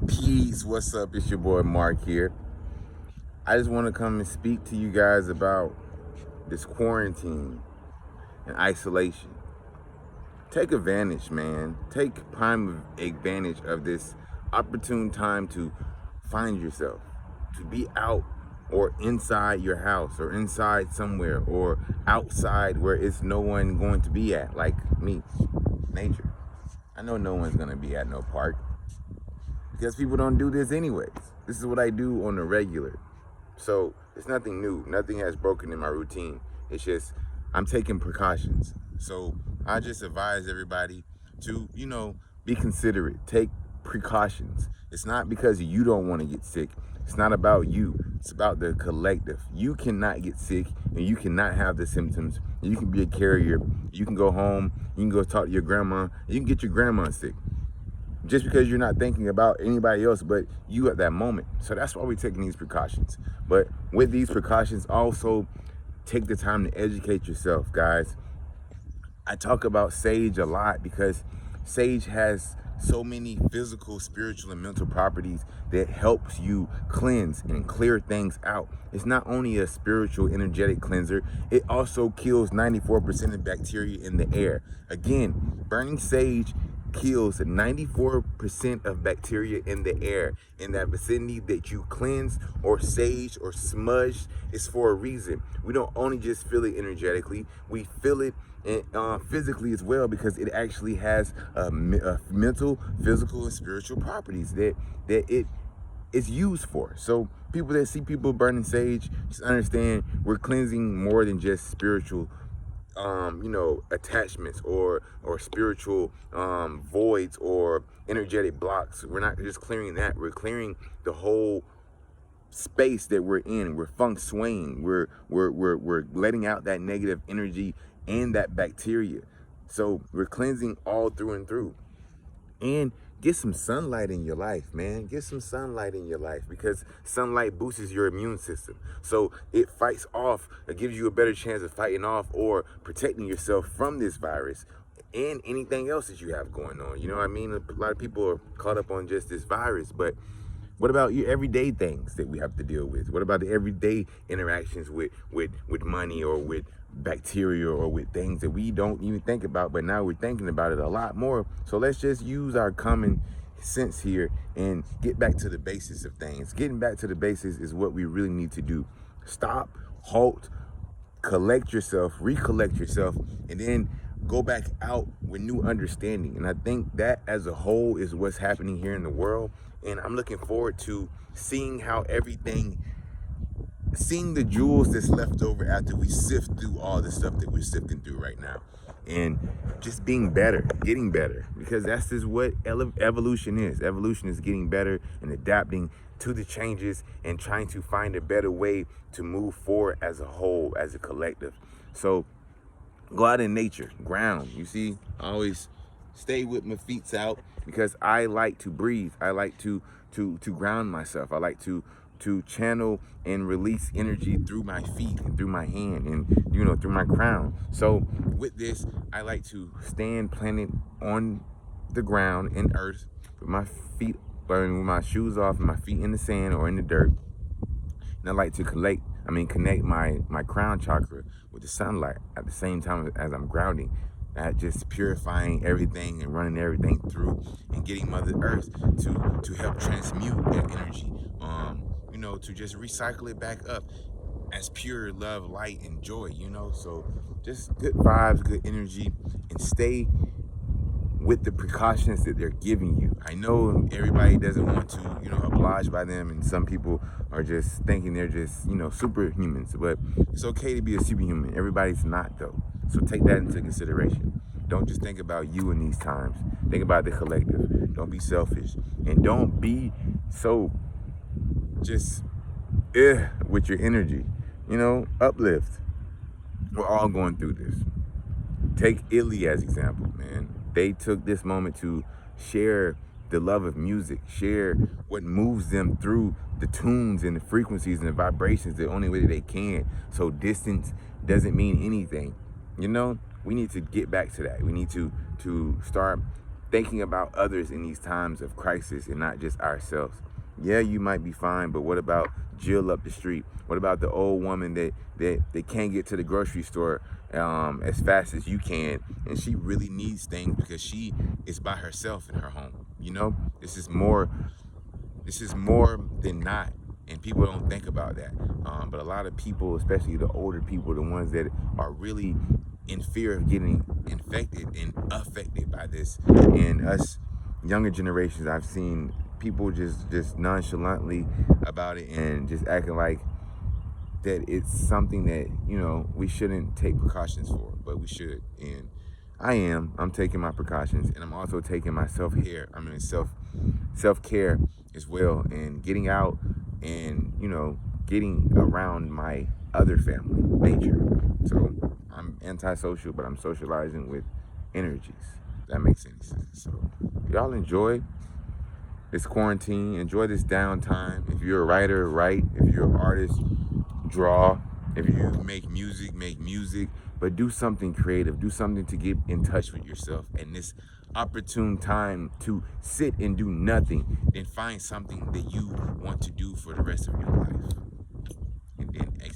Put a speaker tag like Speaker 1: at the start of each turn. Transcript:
Speaker 1: Peeps, what's up? It's your boy Mark here. I just want to come and speak to you guys about this quarantine and isolation. Take advantage, man. Take prime advantage of this opportune time to find yourself, to be out or inside your house or inside somewhere or outside where it's no one going to be at, like me, nature. I know no one's going to be at no park because people don't do this anyways. This is what I do on the regular. So it's nothing new. Nothing has broken in my routine. It's just I'm taking precautions. So I just advise everybody to, be considerate. Take precautions. It's not because you don't want to get sick. It's not about you. It's about the collective. You cannot get sick and you cannot have the symptoms. You can be a carrier. You can go home. You can go talk to your grandma. You can get your grandma sick just because you're not thinking about anybody else but you at that moment. So that's why we're taking these precautions. But with these precautions, also take the time to educate yourself, guys. I talk about sage a lot because sage has so many physical, spiritual, and mental properties that helps you cleanse and clear things out. It's not only a spiritual, energetic cleanser, it also kills 94% of bacteria in the air. Again, burning sage kills 94% of bacteria in the air in that vicinity that you cleanse or sage or smudge. Is for a reason. We don't only just feel it energetically, we feel it physically as well, because it actually has mental, physical, and spiritual properties that it is used for. So people that see people burning sage, just understand we're cleansing more than just spiritual attachments or spiritual voids or energetic blocks. We're not just clearing that, we're clearing the whole space that we're in. We're feng shuiing. We're letting out that negative energy and that bacteria. So we're cleansing all through and through. And get some sunlight in your life, man. Get some sunlight in your life, because sunlight boosts your immune system. So it fights off, it gives you a better chance of fighting off or protecting yourself from this virus and anything else that you have going on. You know what I mean? A lot of people are caught up on just this virus, but what about your everyday things that we have to deal with? What about the everyday interactions with money or with bacteria or with things that we don't even think about, but now we're thinking about it a lot more? So let's just use our common sense here and get back to the basics of things. Getting back to the basics is what we really need to do. Stop, halt, collect yourself, recollect yourself, and then go back out with new understanding. And I think that as a whole is what's happening here in the world. And I'm looking forward to seeing the jewels that's left over after we sift through all the stuff that we're sifting through right now, and just being better, getting better, because that's just what evolution is. Evolution is getting better and adapting to the changes and trying to find a better way to move forward as a whole, as a collective. So go out in nature, ground. You see, I always stay with my feet out because I like to breathe. I like to ground myself. I like to channel and release energy through my feet and through my hand and through my crown. So with this, I like to stand planted on the ground in earth with my feet, with my shoes off and my feet in the sand or in the dirt. And I like to connect my crown chakra with the sunlight at the same time as I'm grounding. Just purifying everything and running everything through and getting Mother Earth to help transmute that energy, to just recycle it back up as pure love, light, and joy, So just good vibes, good energy, and stay with the precautions that they're giving you. I know everybody doesn't want to, oblige by them, and some people are just thinking they're just, superhumans, but it's okay to be a superhuman. Everybody's not, though. So take that into consideration. Don't just think about you in these times. Think about the collective. Don't be selfish, and don't be so just with your energy. Uplift. We're all going through this. Take Italy as example, man. They took this moment to share the love of music, share what moves them through the tunes and the frequencies and the vibrations the only way that they can. So distance doesn't mean anything. We need to get back to that. We need to start thinking about others in these times of crisis and not just ourselves. Yeah, you might be fine, but what about Jill up the street? What about the old woman that can't get to the grocery store as fast as you can, and she really needs things because she is by herself in her home? You know, this is more than not, and people don't think about that. But a lot of people, especially the older people, the ones that are really in fear of getting infected and affected by this, and us younger generations, I've seen people just nonchalantly about it and just acting like that it's something that, you know, we shouldn't take precautions for, but we should. And I'm taking my precautions, and I'm also taking my self-care as well, and getting out and, you know, getting around my other family, nature. So I'm antisocial, but I'm socializing with energies. If that makes any sense. So y'all enjoy this quarantine, enjoy this downtime. If you're a writer, write. If you're an artist, draw. If you make music, but do something creative. Do something to get in touch with yourself. And this opportune time to sit and do nothing, then find something that you want to do for the rest of your life, and then execute.